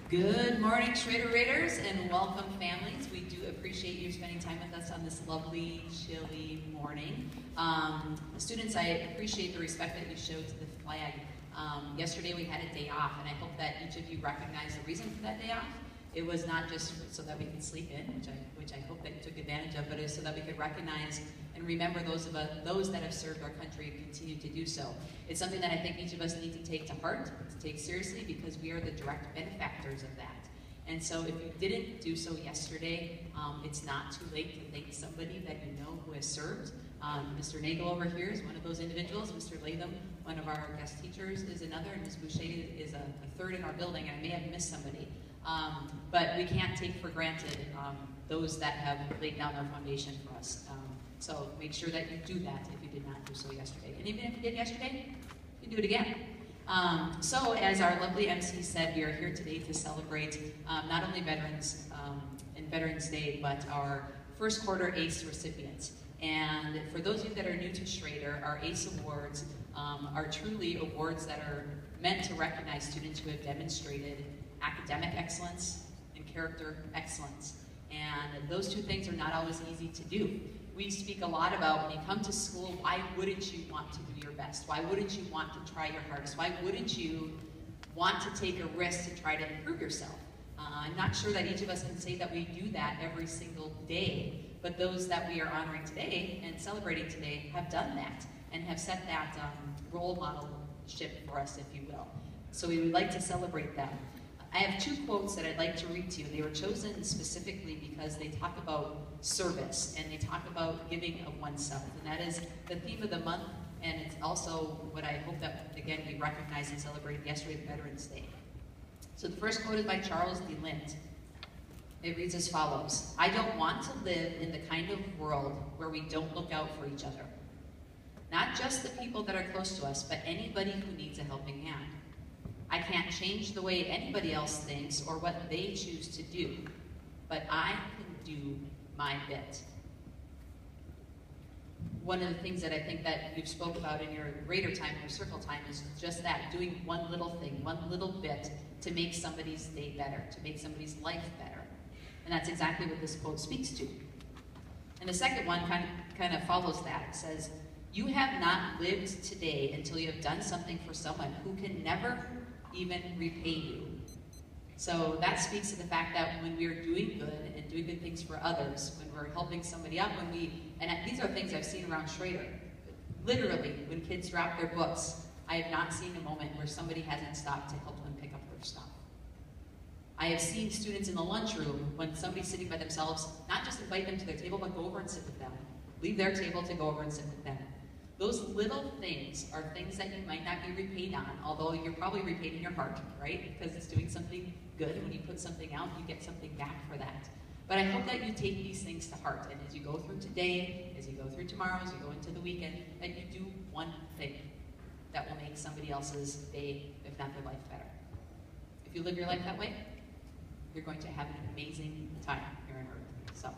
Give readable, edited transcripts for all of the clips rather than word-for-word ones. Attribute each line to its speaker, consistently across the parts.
Speaker 1: Good morning, Schrader Raiders, and welcome families. We do appreciate you spending time with us on this lovely, chilly morning. Students, I appreciate the respect that you showed to the flag. Yesterday we had a day off, and I hope that each of you recognize the reason for that day off. It was not just so that we could sleep in, which I hope that you took advantage of, but it was so that we could recognize and remember those that have served our country and continue to do so. It's something that I think each of us need to take to heart, to take seriously, because we are the direct benefactors of that. And so if you didn't do so yesterday, it's not too late to thank somebody that you know who has served. Mr. Nagel over here is one of those individuals. Mr. Latham, one of our guest teachers, is another, and Ms. Boucher is a third in our building. I may have missed somebody. But we can't take for granted those that have laid down their foundation for us. So make sure that you do that if you did not do so yesterday. And even if you did yesterday, you can do it again. So as our lovely MC said, we are here today to celebrate not only veterans and Veterans Day, but our first quarter ACE recipients. And for those of you that are new to Schrader, our ACE Awards are truly awards that are meant to recognize students who have demonstrated academic excellence and character excellence. And those two things are not always easy to do. We speak a lot about when you come to school, why wouldn't you want to do your best? Why wouldn't you want to try your hardest? Why wouldn't you want to take a risk to try to improve yourself? I'm not sure that each of us can say that we do that every single day, but those that we are honoring today and celebrating today have done that and have set that role modelship for us, if you will. So we would like to celebrate them. I have two quotes that I'd like to read to you. They were chosen specifically because they talk about service and they talk about giving of oneself. And that is the theme of the month, and it's also what I hope that, again, we recognize and celebrate yesterday, Veterans Day. So the first quote is by Charles D. Lint. It reads as follows: "I don't want to live in the kind of world where we don't look out for each other. Not just the people that are close to us, but anybody who needs a helping hand. I can't change the way anybody else thinks or what they choose to do, but I can do my bit." One of the things that I think that you've spoke about in your Raider time, your circle time, is just that, doing one little thing, one little bit to make somebody's day better, to make somebody's life better. And that's exactly what this quote speaks to. And the second one kind of follows that. It says, "You have not lived today until you have done something for someone who can never even repay you." So that speaks to the fact that when we are doing good and doing good things for others, when we're helping somebody out, and these are things I've seen around Schrader. Literally, when kids drop their books, I have not seen a moment where somebody hasn't stopped to help them pick up their stuff. I have seen students in the lunchroom, when somebody's sitting by themselves, not just invite them to their table, but go over and sit with them. Leave their table to go over and sit with them. Those little things are things that you might not be repaid on, although you're probably repaid in your heart, right? Because it's doing something good. When you put something out, you get something back for that. But I hope that you take these things to heart, and as you go through today, as you go through tomorrow, as you go into the weekend, that you do one thing that will make somebody else's day, if not their life, better. If you live your life that way, you're going to have an amazing time here on earth. So,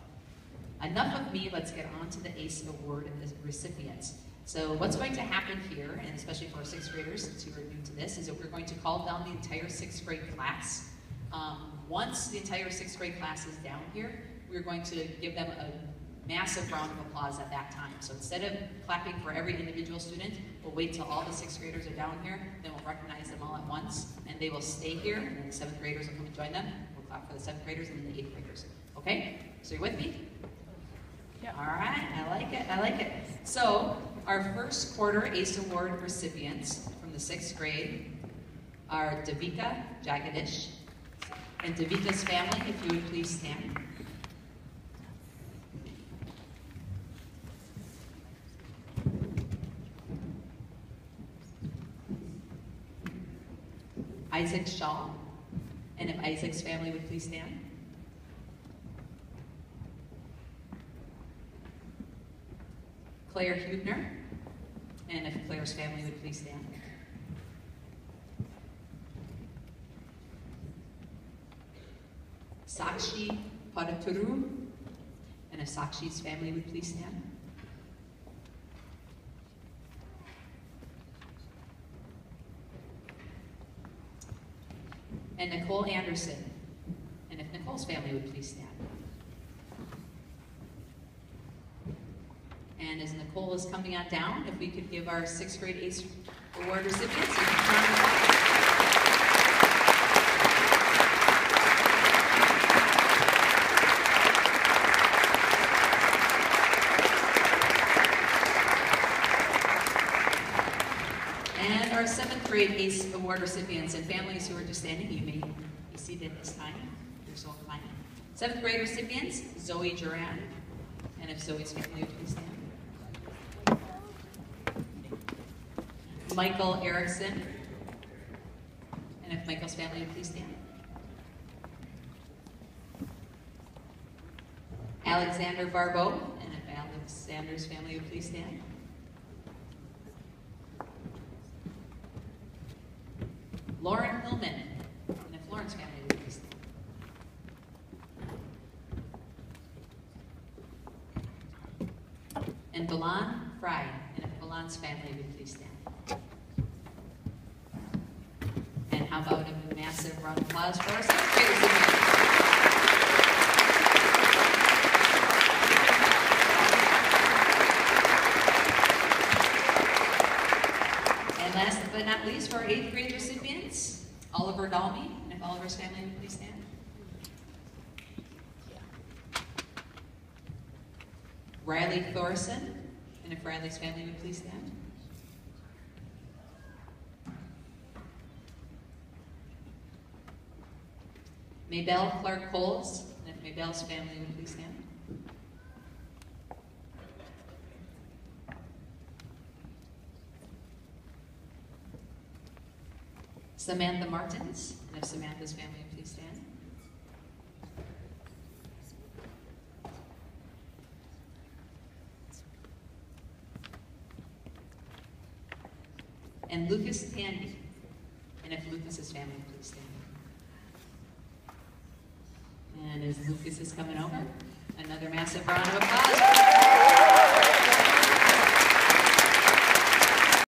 Speaker 1: enough of me, let's get on to the ACE Award recipients. So what's going to happen here, and especially for our sixth graders, since you are new to this, is that we're going to call down the entire sixth grade class. Once the entire sixth grade class is down here, we're going to give them a massive round of applause at that time. So instead of clapping for every individual student, we'll wait till all the sixth graders are down here, then we'll recognize them all at once, and they will stay here, and then the seventh graders will come and join them. We'll clap for the seventh graders and then the eighth graders. Okay? So you're with me? Yeah. All right, I like it, I like it. So, our first quarter ACE Award recipients from the sixth grade are Devika Jagadish. And Devika's family, if you would please stand. Isaac Shaw, and if Isaac's family would please stand. Claire Hubner, and if Claire's family would please stand. Sakshi Padaturu, and if Sakshi's family would please stand. and Nicole Anderson. And if Nicole's family would please stand. And as Nicole is coming on down, if we could give our 6th grade ACE Award recipients a round of applause. And our 7th grade ACE Award recipients and families who are just standing, you may be seated this time. You're so inclined. 7th grade recipients, Zoe Duran. And if Zoe's family would please stand. Michael Erickson. And if Michael's family would please stand. Alexander Barbeau. And if Alexander's family would please stand. Lauren Hillman. And if Lauren's family would please stand. And Balan Fry. And if Balan's family would please stand. And how about a massive round of applause for our 7th grade recipients? And last but not least, for our 8th grade recipients, Oliver Dalmy, and if Oliver's family would please stand. Riley Thorson, and if Riley's family would please stand. Maybelle Clark Coles, and if Maybelle's family would please stand. Samantha Martins, and if Samantha's family would please stand. And Lucas Tandy, and if Lucas's family would please stand. And as Lucas is coming over, another massive round of applause.